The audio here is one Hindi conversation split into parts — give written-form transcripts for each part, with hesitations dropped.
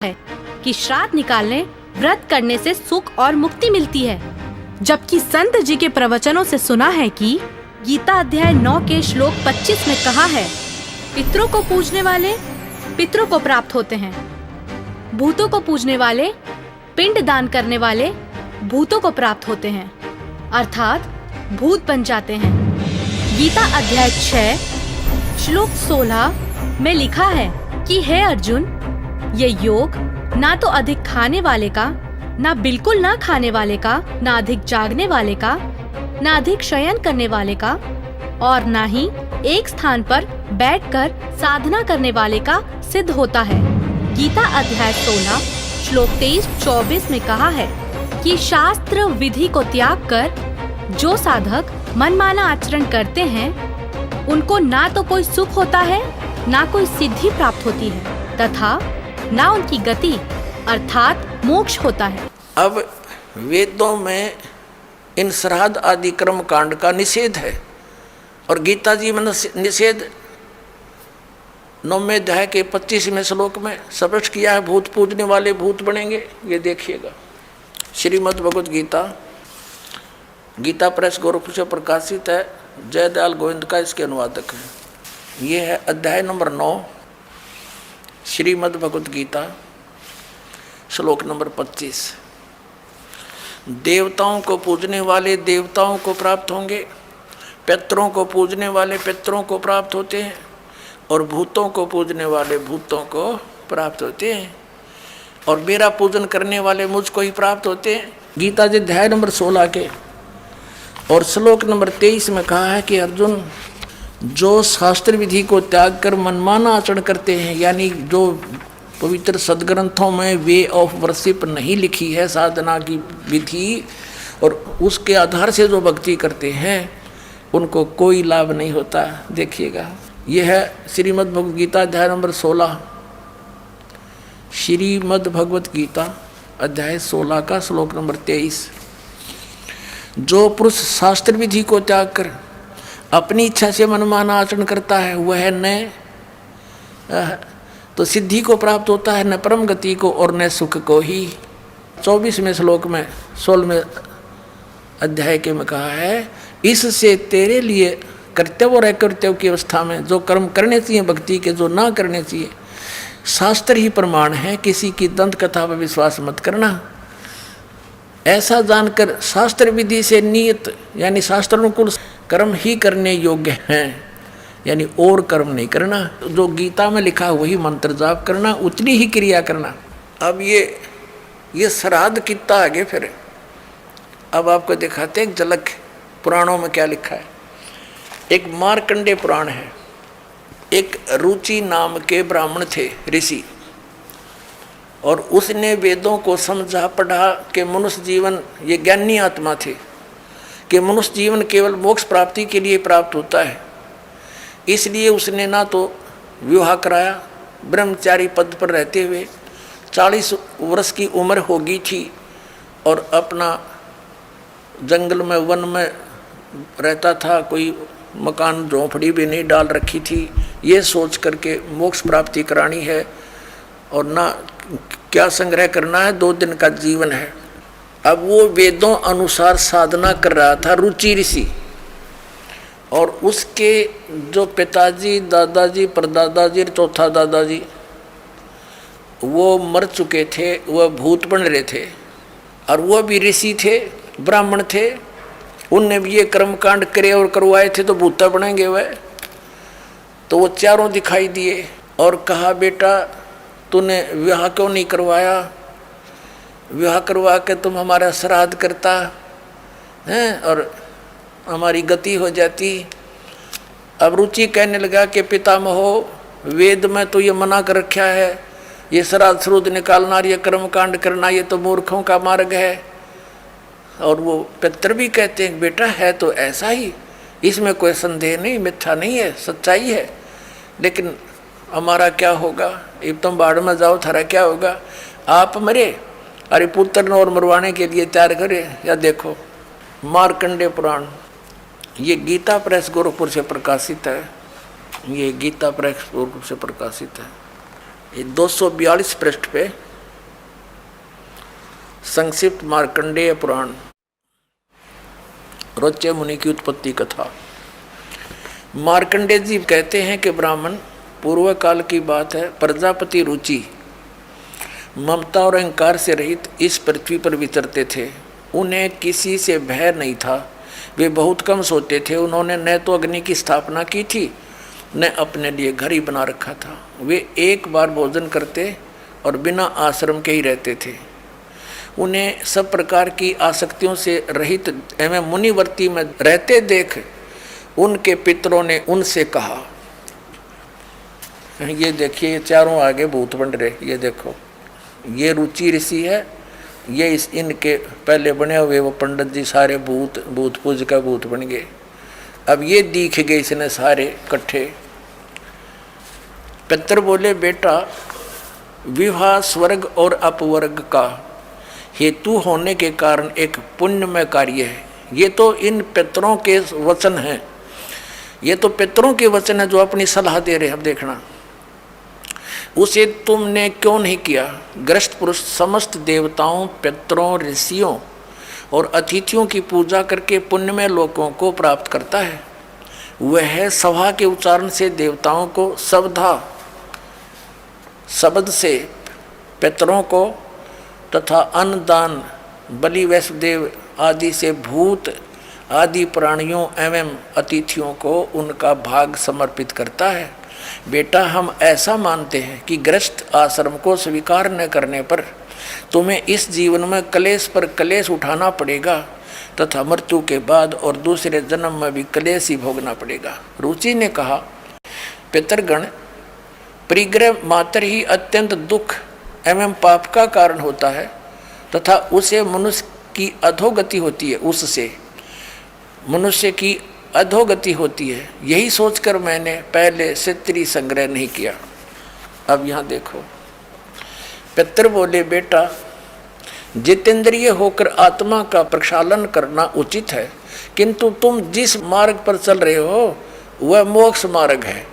है कि श्राद्ध निकालने व्रत करने से सुख और मुक्ति मिलती है, जबकि संत जी के प्रवचनों से सुना है कि गीता अध्याय 9 के श्लोक 25 में कहा है, पितरों को पूजने वाले पितरों को प्राप्त होते हैं, भूतों को पूजने वाले पिंड दान करने वाले भूतों को प्राप्त होते हैं, अर्थात भूत बन जाते हैं। गीता अध्याय 6 श्लोक 16 में लिखा है कि हे अर्जुन, ये योग ना तो अधिक खाने वाले का, ना बिल्कुल ना खाने वाले का, ना अधिक जागने वाले का, ना अधिक शयन करने वाले का, और ना ही एक स्थान पर बैठकर साधना करने वाले का सिद्ध होता है। गीता अध्याय 16 श्लोक 23-24 में कहा है कि शास्त्र विधि को त्याग कर जो साधक मनमाना आचरण करते हैं, उनको ना तो कोई सुख होता है, ना कोई सिद्धि प्राप्त होती है, तथा ना उनकी गति अर्थात मोक्ष होता है। अब वेदों में इन श्राद्ध आदि कर्म कांड का निषेध है, और गीता जी में निषेध 9वें अध्याय के 25वें श्लोक में स्पष्ट किया है। भूत पूजने वाले भूत बनेंगे, ये देखिएगा। श्रीमद् भगवद गीता, गीता प्रेस गोरखपुर से प्रकाशित है, जयदयाल गोविंद का इसके अनुवादक है। ये है अध्याय नंबर 9 श्रीमद् भगवद गीता, श्लोक नंबर 25। देवताओं को पूजने वाले देवताओं को प्राप्त होंगे, पितरों को पूजने वाले पितरों को प्राप्त होते हैं, और भूतों को पूजने वाले भूतों को प्राप्त होते हैं, और मेरा पूजन करने वाले मुझको ही प्राप्त होते हैं। गीता जी अध्याय नंबर 16 के और श्लोक नंबर 23 में कहा है कि अर्जुन, जो शास्त्र विधि को त्याग कर मनमाना आचरण करते हैं, यानी जो पवित्र सदग्रंथों में वे ऑफ वर्शिप नहीं लिखी है, साधना की विधि, और उसके आधार से जो भक्ति करते हैं उनको कोई लाभ नहीं होता। देखिएगा, यह है श्रीमद् भगवद गीता अध्याय नंबर 16, श्रीमद् भगवद गीता अध्याय 16 का श्लोक नंबर 23। जो पुरुष शास्त्र विधि को त्याग कर अपनी इच्छा से मनमाना आचरण करता है, वह न तो सिद्धि को प्राप्त होता है, न परम गति को, और न सुख को ही। 24वें श्लोक में 16वें अध्याय के में कहा है, इससे तेरे लिए कर्तव्य और अकर्तव्य की अवस्था में जो कर्म करने चाहिए भक्ति के, जो ना करने चाहिए, शास्त्र ही प्रमाण है। किसी की दंत कथा पर विश्वास मत करना। ऐसा जानकर शास्त्र विधि से नियत यानी शास्त्र अनुकूल कर्म ही करने योग्य हैं, यानी और कर्म नहीं करना। जो गीता में लिखा वही मंत्र जाप करना, उतनी ही क्रिया करना। अब ये श्राद्ध कितना आगे फिर अब आपको दिखाते हैं एक झलक पुराणों में क्या लिखा है। एक मार्कंडेय पुराण है। एक रुचि नाम के ब्राह्मण थे, ऋषि, और उसने वेदों को समझा पढ़ा कि मनुष्य जीवन, ये ज्ञानी आत्मा थे, कि मनुष्य जीवन केवल मोक्ष प्राप्ति के लिए प्राप्त होता है। इसलिए उसने ना तो विवाह कराया, ब्रह्मचारी पद पर रहते हुए 40 वर्ष की उम्र हो गई थी, और अपना जंगल में वन में रहता था, कोई मकान झोंपड़ी भी नहीं डाल रखी थी, ये सोच करके मोक्ष प्राप्ति करानी है और ना क्या संग्रह करना है, 2 दिन का जीवन है। अब वो वेदों अनुसार साधना कर रहा था, रुचि ऋषि, और उसके जो पिताजी, दादाजी, परदादाजी और चौथा दादाजी वो मर चुके थे, वह भूत बन रहे थे, और वह भी ऋषि थे, ब्राह्मण थे। उनने भी ये कर्मकांड करे और करवाए थे, तो भूता बनेंगे वह। तो वो चारों दिखाई दिए और कहा, बेटा तूने विवाह क्यों नहीं करवाया? विवाह करवा के तुम हमारा श्राद्ध करता हैं और हमारी गति हो जाती। अब रुचि कहने लगा कि पितामहो, वेद में तो ये मना कर रखा है, ये श्राद्ध श्रुद्ध निकालना, ये कर्मकांड करना, ये तो मूर्खों का मार्ग है। और वो पितर भी कहते हैं, बेटा है तो ऐसा ही, इसमें कोई संदेह नहीं, मिथ्या नहीं है, सच्चाई है। लेकिन हमारा क्या होगा? अब तुम बाढ़ में जाओ, थारा क्या होगा? आप मरे, अरे पुत्र और मरवाने के लिए तैयार करे। या देखो मार्कंडेय पुराण, ये गीता प्रेस गोरखपुर से प्रकाशित है। ये गीता प्रेस गोरखपुर से प्रकाशित है। ये 242 पृष्ठ पे संक्षिप्त मार्कंडेय पुराण, रोच्य मुनि की उत्पत्ति कथा। मार्कंडेय जी कहते हैं कि ब्राह्मण, पूर्व काल की बात है, प्रजापति रुचि ममता और अहंकार से रहित इस पृथ्वी पर विचरते थे। उन्हें किसी से भय नहीं था, वे बहुत कम सोते थे। उन्होंने न तो अग्नि की स्थापना की थी, न अपने लिए घर ही बना रखा था। वे एक बार भोजन करते और बिना आश्रम के ही रहते थे। उन्हें सब प्रकार की आसक्तियों से रहित एवं मुनिवर्ती में रहते देख उनके पितरों ने उनसे कहा, ये देखिए, ये चारों आगे भूत बन रहे, ये देखो, ये रुचि ऋषि है, ये इनके पहले बने हुए वो पंडित जी सारे भूत पूज का भूत बन गए। अब ये दिख गए इसने सारे इकट्ठे। पितर बोले, बेटा, विवाह स्वर्ग और अपवर्ग का हेतु होने के कारण एक पुण्यमय कार्य है। ये तो इन पितरों के वचन हैं, ये तो पितरों के वचन है जो अपनी सलाह दे रहे हैं। अब देखना, उसे तुमने क्यों नहीं किया? ग्रस्त पुरुष समस्त देवताओं, पितरों, ऋषियों और अतिथियों की पूजा करके पुण्यमय लोकों को प्राप्त करता है। वह सभा के उच्चारण से देवताओं को, शब्दा शब्द से पितरों को तथा अन्नदान, बलि, वैष्णदेव आदि से भूत आदि प्राणियों एवं अतिथियों को उनका भाग समर्पित करता है। बेटा, हम ऐसा मानते हैं कि गृहस्थ आश्रम को स्वीकार न करने पर तुम्हें इस जीवन में कलेश पर कलेश उठाना पड़ेगा तथा मृत्यु के बाद और दूसरे जन्म में भी कलेश ही भोगना पड़ेगा। रुचि ने कहा, पितरगण, परिग्रह मात्र ही अत्यंत दुख एवं पाप का कारण होता है तथा उसे मनुष्य की अधोगति होती है, उससे मनुष्य की अधोगति होती है। यही सोचकर मैंने पहले क्षत्रिय संग्रह नहीं किया। अब यहाँ देखो, पितर बोले, बेटा, जितेंद्रिय होकर आत्मा का प्रक्षालन करना उचित है, किंतु तुम जिस मार्ग पर चल रहे हो वह मोक्ष मार्ग है।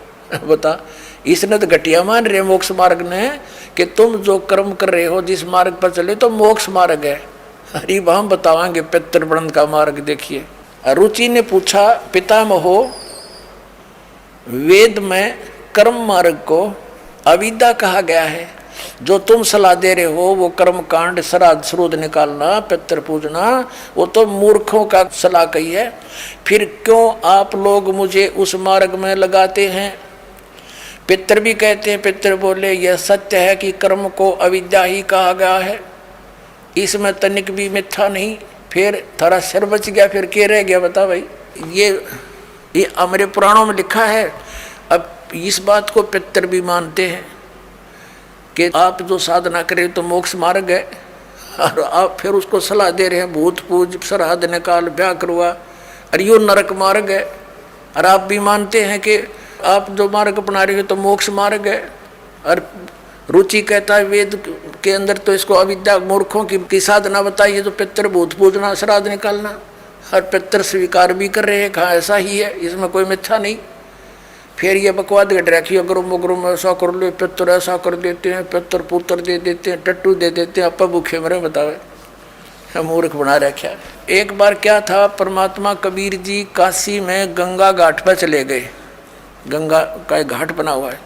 बता, इसने तो घटिया मान रहे मोक्ष मार्ग ने कि तुम जो कर्म कर रहे हो, जिस मार्ग पर चले तो मोक्ष मार्ग है। अरे हम बतावांगे पितर वर्ण का मार्ग। देखिए, रुचि ने पूछा, पितामहो, वेद में कर्म मार्ग को अविद्या कहा गया है। जो तुम सलाह दे रहे हो वो कर्म कांड, श्राद्ध श्रोध निकालना, पितर पूजना, वो तो मूर्खों का सलाह कही है। फिर क्यों आप लोग मुझे उस मार्ग में लगाते हैं? पितर भी कहते हैं। पितर बोले, यह सत्य है कि कर्म को अविद्या ही कहा गया है, इसमें तनिक भी मिथ्या नहीं। फिर थारा सिर बच गया, फिर क्या रह गया? बता भाई, ये हमारे पुराणों में लिखा है। अब इस बात को पितर भी मानते हैं कि आप जो साधना करें तो मोक्ष मार्ग है, और आप फिर उसको सलाह दे रहे हैं भूत पूज, श्राद्ध निकाल, ब्याह करवा, और यो नरक मार्ग है। और आप भी मानते हैं कि आप जो मार्ग अपना रहे हो तो मोक्ष मार्ग है। और रुचि कहता है वेद के अंदर तो इसको अविद्या मूर्खों की साधना बताइए, तो पितर भूत पूजना, श्राद्ध निकालना, और पितर स्वीकार भी कर रहे हैं, कहाँ ऐसा ही है, इसमें कोई मिथ्या नहीं। फिर ये बकवाद घट रखी, अगर मुगरों में ऐसा कर लो, पितर ऐसा कर देते हैं, पितर पुत्र दे देते हैं, टट्टू दे देते हैं, अपा भूखे मरे। बतावे, मूर्ख बना रखा। एक बार क्या था, परमात्मा कबीर जी काशी में गंगा घाट पर चले गए। गंगा का एक घाट बना हुआ है,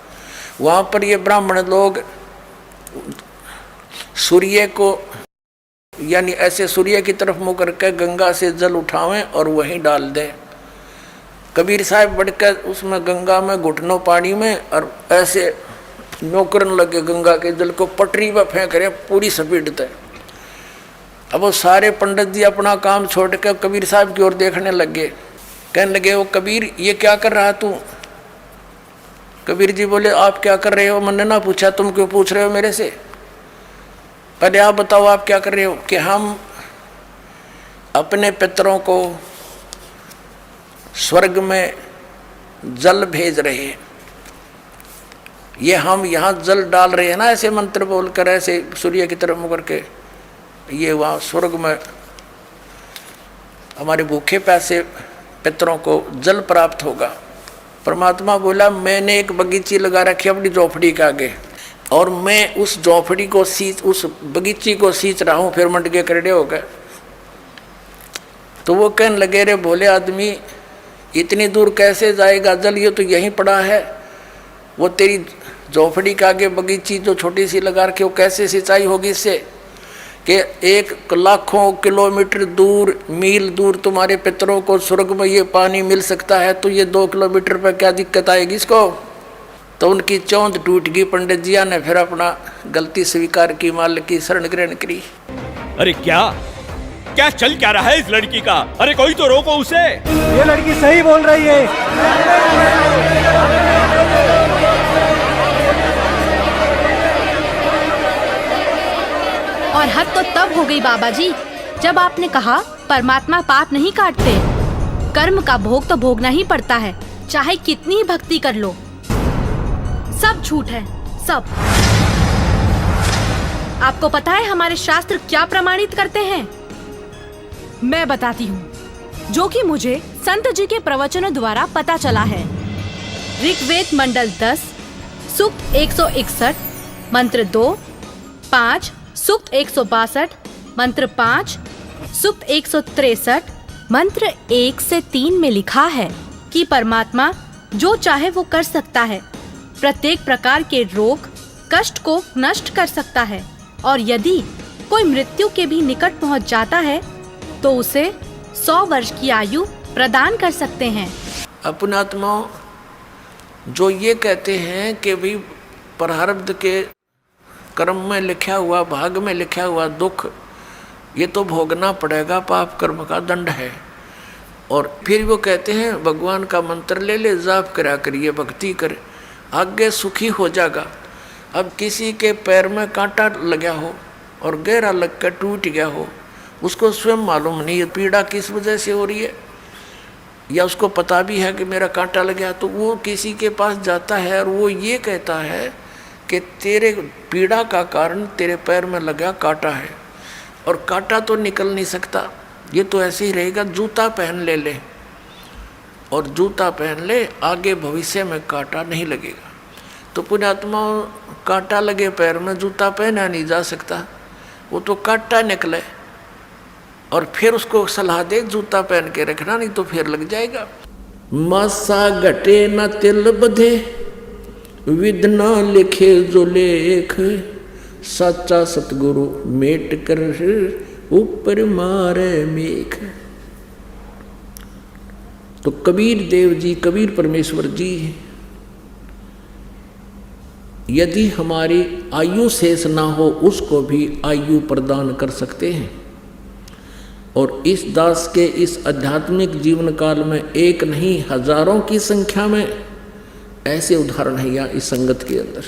वहाँ पर ये ब्राह्मण लोग सूर्य को, यानी ऐसे सूर्य की तरफ मुँह करके गंगा से जल उठावें और वहीं डाल दें। कबीर साहब बढ़कर उसमें गंगा में घुटनों पानी में और ऐसे नौकरन लगे गंगा के जल को, पटरी पर फेंक रहे पूरी स्पीड तक। अब वो सारे पंडित जी अपना काम छोड़कर कबीर साहब की ओर देखने लगे। कहने लगे, वो कबीर, ये क्या कर रहा तू? कबीर जी बोले, आप क्या कर रहे हो? मैंने ना पूछा, तुम क्यों पूछ रहे हो मेरे से? पहले आप बताओ आप क्या कर रहे हो? कि हम अपने पितरों को स्वर्ग में जल भेज रहे हैं। ये हम यहाँ जल डाल रहे हैं ना, ऐसे मंत्र बोलकर, ऐसे सूर्य की तरफ मुकर के, ये वहाँ स्वर्ग में हमारे भूखे प्यासे पितरों को जल प्राप्त होगा। परमात्मा बोला, मैंने एक बगीची लगा रखी अपनी झोपड़ी के आगे, और मैं उस झोपड़ी को सींच, उस बगीची को सींच रहा हूँ। फिर मंड के खड़े हो गए। तो वो कहने लगे, रे बोले आदमी, इतनी दूर कैसे जाएगा, जल ये तो यहीं पड़ा है। वो तेरी झोपड़ी के आगे बगीची जो छोटी सी लगा रखी, वो कैसे सिंचाई होगी इससे कि 1 लाखों किलोमीटर दूर, मील दूर तुम्हारे पितरों को स्वर्ग में ये पानी मिल सकता है, तो ये 2 किलोमीटर पर क्या दिक्कत आएगी इसको। तो उनकी चौंध टूट गई। पंडित जिया ने फिर अपना गलती स्वीकार की, मालिक की शरण ग्रहण करी। अरे क्या चल क्या रहा है इस लड़की का? अरे कोई तो रोको उसे। ये लड़की सही बोल रही है। और हद तो तब हो गई बाबा जी जब आपने कहा परमात्मा पाप नहीं काटते, कर्म का भोग तो भोगना ही पड़ता है, चाहे कितनी ही भक्ति कर लो। सब झूठ है, सब। आपको पता है हमारे शास्त्र क्या प्रमाणित करते हैं? मैं बताती हूँ, जो कि मुझे संत जी के प्रवचनों द्वारा पता चला है। ऋग्वेद मंडल 10 सूक्त 161 मंत्र 2, 5 सूक्त 162 मंत्र 5 सूक्त 163 मंत्र 1 से 3 में लिखा है कि परमात्मा जो चाहे वो कर सकता है, प्रत्येक प्रकार के रोग कष्ट को नष्ट कर सकता है, और यदि कोई मृत्यु के भी निकट पहुंच जाता है तो उसे 100 वर्ष की आयु प्रदान कर सकते हैं। अपने आत्माओं जो ये कहते हैं कि भी प्रारब्ध के कर्म में लिखा हुआ, भाग में लिखा हुआ दुख ये तो भोगना पड़ेगा, पाप कर्म का दंड है। और फिर वो कहते हैं भगवान का मंत्र ले ले, जाप करा करिए, भक्ति करे, आगे सुखी हो जाएगा। अब किसी के पैर में कांटा लगा हो और गहरा लग कर टूट गया हो, उसको स्वयं मालूम नहीं है पीड़ा किस वजह से हो रही है, या उसको पता भी है कि मेरा कांटा लग गया, तो वो किसी के पास जाता है और वो ये कहता है कि तेरे पीड़ा का कारण तेरे पैर में लगा कांटा है, और कांटा तो निकल नहीं सकता, ये तो ऐसे ही रहेगा। जूता पहन ले और जूता पहन ले, आगे भविष्य में कांटा नहीं लगेगा। तो पुण्यात्मा, कांटा लगे पैर में जूता पहना नहीं जा सकता, वो तो कांटा निकले, और फिर उसको सलाह दे जूता पहन के रखना, नहीं तो फिर लग जाएगा। मासा घटे न तिल बधे, विद न लिखे जो लेख, सच्चा सतगुरु मेट कर ऊपर मारे मेख। तो कबीर देव जी, कबीर परमेश्वर जी यदि हमारी आयु शेष ना हो उसको भी आयु प्रदान कर सकते हैं। और इस दास के इस आध्यात्मिक जीवन काल में एक नहीं हजारों की संख्या में ऐसे उदाहरण है यहाँ इस संगत के अंदर,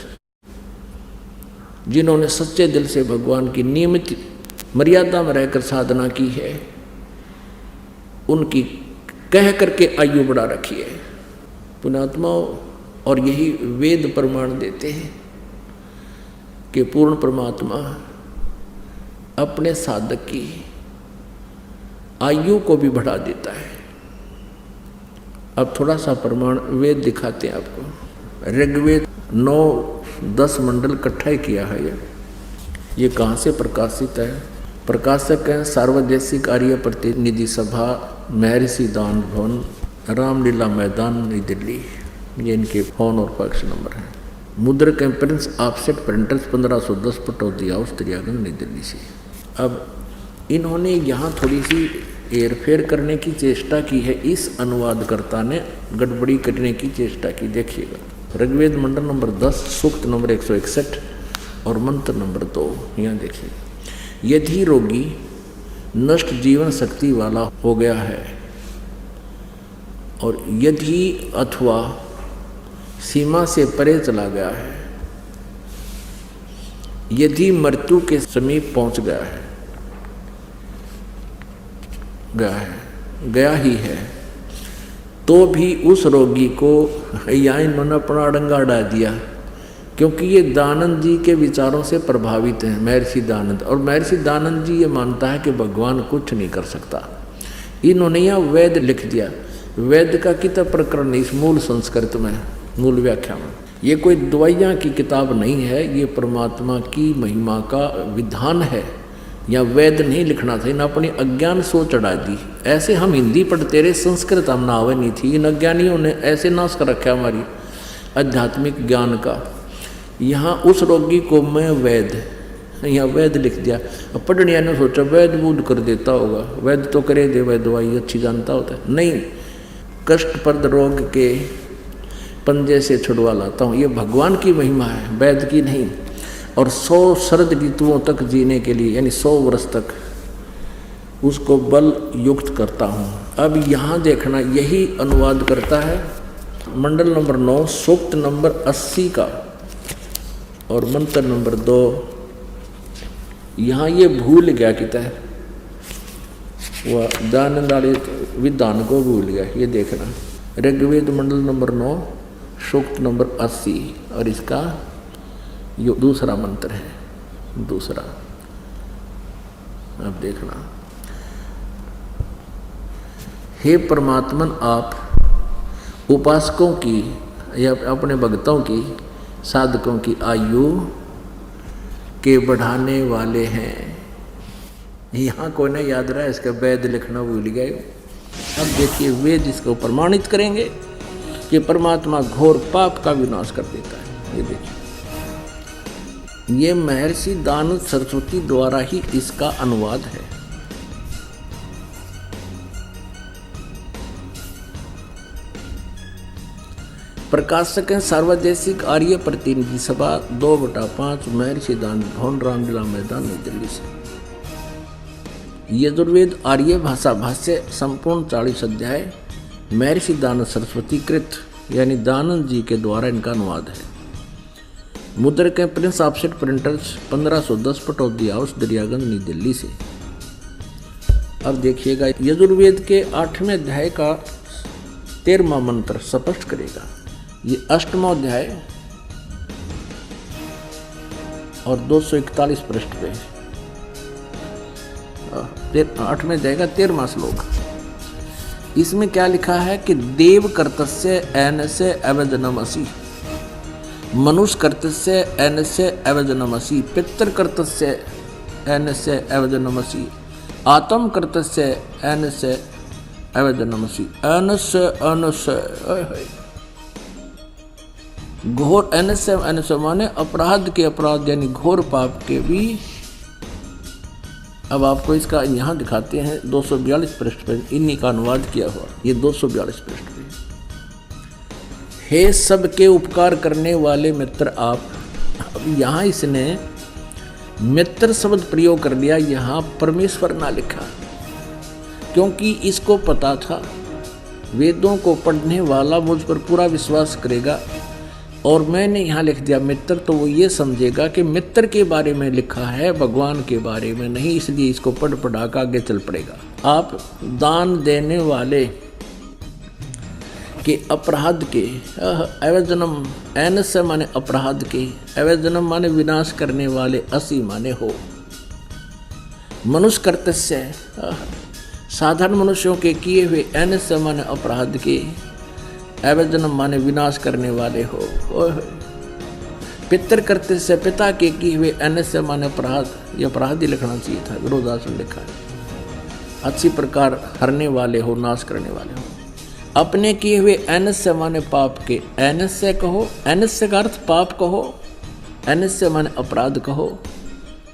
जिन्होंने सच्चे दिल से भगवान की नियमित मर्यादा में रहकर साधना की है, उनकी कह करके आयु बढ़ा रखी है पुण्यात्माओं। और यही वेद प्रमाण देते हैं कि पूर्ण परमात्मा अपने साधक की आयु को भी बढ़ा देता है। अब थोड़ा सा प्रमाण वेद दिखाते हैं आपको। ऋग्वेद 9-10 मंडल इकट्ठा किया है ये कहाँ से प्रकाशित है? प्रकाशक हैं सार्वदेशिक आर्य प्रतिनिधि सभा, महर्षि दान भवन, रामलीला मैदान, नई दिल्ली। ये इनके फोन और फैक्स नंबर है। मुद्रक प्रिंस ऑफसेट प्रिंटर्स 1510 पटौदी हाउस त्रियागंज, नई दिल्ली से। अब इन्होंने यहाँ थोड़ी सी हेरफेर करने की चेष्टा की है, इस अनुवादकर्ता ने गड़बड़ी करने की चेष्टा की। देखिएगा ऋग्वेद मंडल नंबर 10 सूक्त नंबर 161 और मंत्र नंबर 2, यहाँ देखिए। यदि रोगी नष्ट जीवन शक्ति वाला हो गया है और यदि अथवा सीमा से परे चला गया है, यदि मृत्यु के समीप पहुंच गया ही है, तो भी उस रोगी को यहाँ इन्होंने अपना अड़ंगा अड़ा दिया, क्योंकि ये दानंद जी के विचारों से प्रभावित हैं, महर्षि दानंद। और महर्षि दानंद जी ये मानता है कि भगवान कुछ नहीं कर सकता। इन्होंने यहाँ वेद लिख दिया। वेद का कितना प्रकरण इस मूल संस्कृत में, मूल व्याख्या में ये कोई दवाइयाँ की किताब नहीं है, ये परमात्मा की महिमा का विधान है। या वेद नहीं लिखना था, इन अपनी अज्ञान सो चढ़ा दी। ऐसे हम हिंदी पढ़ते रहे, संस्कृत हम नावे नहीं थी। इन अज्ञानियों ने ऐसे नाश कर रखा हमारी आध्यात्मिक ज्ञान का। यहाँ उस रोगी को मैं वैद, यहाँ वैद लिख दिया। अब पढ़ने ने सोचा वैद बूढ़ कर देता होगा, वैद तो करे दे, वैद दवाई अच्छी जानता होता है। नहीं, कष्टप्रद रोग के पंजे से छुड़वा लाता हूँ, ये भगवान की महिमा है, वैद की नहीं। और 100 शरद ऋतुओं तक जीने के लिए, यानी 100 वर्ष तक उसको बल युक्त करता हूँ। अब यहाँ देखना, यही अनुवाद करता है मंडल नंबर 9 सूक्त नंबर 80 का और मंत्र नंबर 2। यहाँ ये भूल गया किता है, वह दान वाले विधान को भूल गया। ये देखना, ऋग्वेद मंडल नंबर 9 सूक्त नंबर 80 और इसका ये दूसरा मंत्र है, दूसरा। अब देखना, हे परमात्मन, आप उपासकों की या अपने भक्तों की, साधकों की आयु के बढ़ाने वाले हैं। यहाँ कोई ना याद रहा, इसका वेद लिखना भूल गए। अब देखिए, वेद इसको प्रमाणित करेंगे कि परमात्मा घोर पाप का विनाश कर देता है। ये देखिए, ये महर्षि दानव सरस्वती द्वारा ही इसका अनुवाद है। प्रकाशक हैं सार्वदेशिक आर्य प्रतिनिधि सभा 2/5 महर्षि दानव भवन, रामलीला मैदान, नई दिल्ली से। यजुर्वेद आर्य भाषा भाष्य संपूर्ण 40 अध्याय महर्षि दानव सरस्वती कृत, यानी दानंद जी के द्वारा इनका अनुवाद है। मुद्रक प्रिंस ऑफसेट प्रिंटर्स 1510 पटौदी हाउस, दरियागंज, नई दिल्ली से। अब देखिएगा, यजुर्वेद के 8वें अध्याय का 13वां मंत्र स्पष्ट करेगा। ये 8वां अध्याय और 241 पृष्ठ पे, 8वें अध्याय का 13वां श्लोक। इसमें क्या लिखा है कि देव कर्तस्य एनस्य अवजनमसि, मनुष्य कर्तस्य एनस्य अवजनमसि, पितृ कर्तस्य एनस्य अवजनमसि, आत्म कर्तस्य एनस्य अवजनमसि। एनस्य एनस्य घोर, एनस्य एनस्य माने अपराध के अपराध, यानी घोर पाप के भी। अब आपको इसका यहाँ दिखाते हैं 242 पृष्ठ पर, इन्हीं का अनुवाद किया हुआ। ये 242 पृष्ठ पे, हे सबके उपकार करने वाले मित्र आप। अब यहाँ इसने मित्र शब्द प्रयोग कर लिया, यहाँ परमेश्वर ना लिखा, क्योंकि इसको पता था वेदों को पढ़ने वाला मुझ पर पूरा विश्वास करेगा। और मैंने यहाँ लिख दिया मित्र, तो वो ये समझेगा कि मित्र के बारे में लिखा है, भगवान के बारे में नहीं, इसलिए इसको पढ़ पढ़ा कर आगे चल पड़ेगा। आप दान देने वाले के अपराध के, अवजनम, एनस्य माने अपराध के, अवजनम माने विनाश करने वाले, असी माने हो। मनुष्य कर्तस्य, साधारण मनुष्यों के किए हुए, एनस्य माने अपराध के, अवजनम माने विनाश करने वाले हो। पितृ कर्तस्य, पिता के किए हुए, एनस्य माने अपराध, ये अपराध ही लिखना चाहिए था, विरोधासन लिखा है। अच्छी प्रकार हरने वाले हो, नाश करने वाले हो। अपने किए हुए, एनस्य माने पाप के, एनस्य कहो, एनस्य का अर्थ पाप कहो, एनस्य माने अपराध कहो,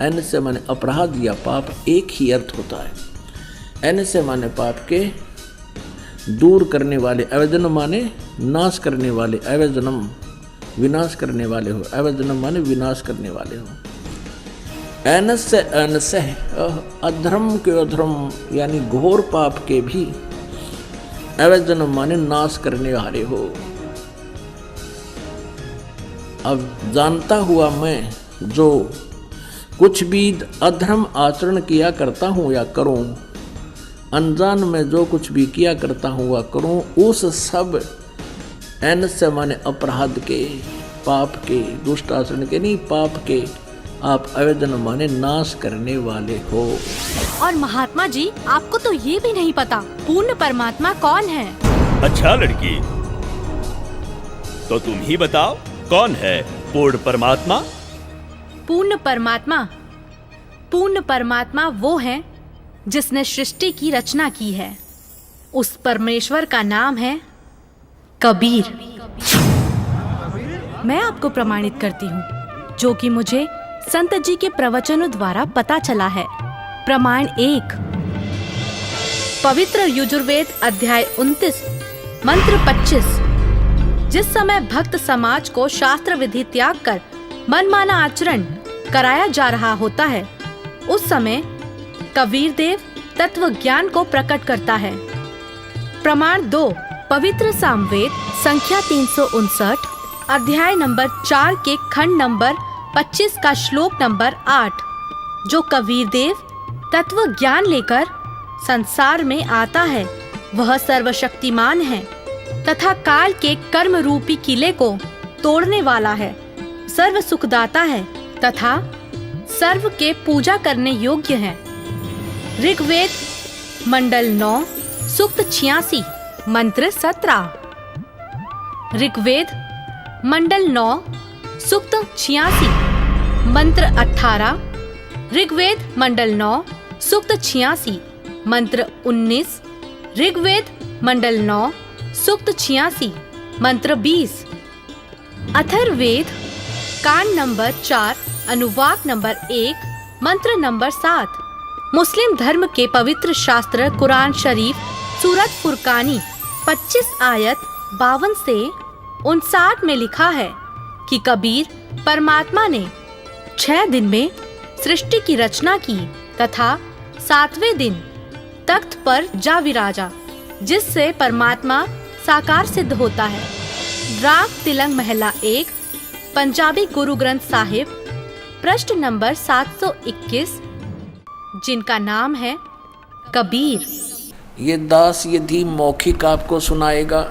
एनस्य माने अपराध या पाप एक ही अर्थ होता है। एनस्य माने पाप के दूर करने वाले, अवजनम माने नाश करने वाले, अवजनम विनाश करने वाले हो, अवजनम माने विनाश करने वाले हो। एनस्य एनस्य, अधर्म के अधर्म यानी घोर पाप के भी, अवजनम माने नाश करने वाले हो। अब जानता हुआ मैं जो कुछ भी अधर्म आचरण किया करता हूँ या करूँ, अनजान में जो कुछ भी किया करता हूँ वह करूँ, उस सब एनस्य माने अपराध के, पाप के, दुष्ट आचरण के नहीं, पाप के आप अवजनम माने नाश करने वाले हो। और महात्मा जी, आपको तो ये भी नहीं पता पूर्ण परमात्मा कौन है। अच्छा लड़की, तो तुम ही बताओ कौन है पूर्ण परमात्मा? पूर्ण परमात्मा वो है जिसने सृष्टि की रचना की है। उस परमेश्वर का नाम है कबीर। मैं आपको प्रमाणित करती हूँ, जो कि मुझे संत जी के प्रवचनों द्वारा पता चला है। प्रमाण 1, पवित्र यजुर्वेद अध्याय 29 मंत्र 25। जिस समय भक्त समाज को शास्त्र विधि त्याग कर मनमाना आचरण कराया जा रहा होता है, उस समय कबीर देव तत्व ज्ञान को प्रकट करता है। प्रमाण 2, पवित्र सामवेद संख्या 359 अध्याय नंबर 4 के खंड नंबर 25 का श्लोक नंबर 8, जो कबीर देव तत्व ज्ञान लेकर संसार में आता है, वह सर्वशक्तिमान है तथा काल के कर्म रूपी किले को तोड़ने वाला है, सर्व सुखदाता है तथा सर्व के पूजा करने योग्य है। ऋग्वेद मंडल 9 सूक्त 86 मंत्र 17। ऋग्वेद मंडल 9 सूक्त 86 मंत्र 18। ऋग्वेद मंडल 9 सूक्त 86 मंत्र 19। ऋग्वेद मंडल 9 सूक्त 86 मंत्र 20। अथर्ववेद कांड नंबर 4 अनुवाक नंबर 1 मंत्र नंबर 7। मुस्लिम धर्म के पवित्र शास्त्र कुरान शरीफ सूरत फुरकानी 25 आयत 52 से 59 में लिखा है कि कबीर परमात्मा ने 6 दिन में सृष्टि की रचना की तथा 7वें दिन तख्त पर जा विराजा, जिससे परमात्मा साकार सिद्ध होता है। राग तिलंग महला 1 पंजाबी गुरु ग्रंथ साहिब पृष्ठ नंबर 721, जिनका नाम है कबीर। ये दास यदि मौखिक आपको सुनाएगा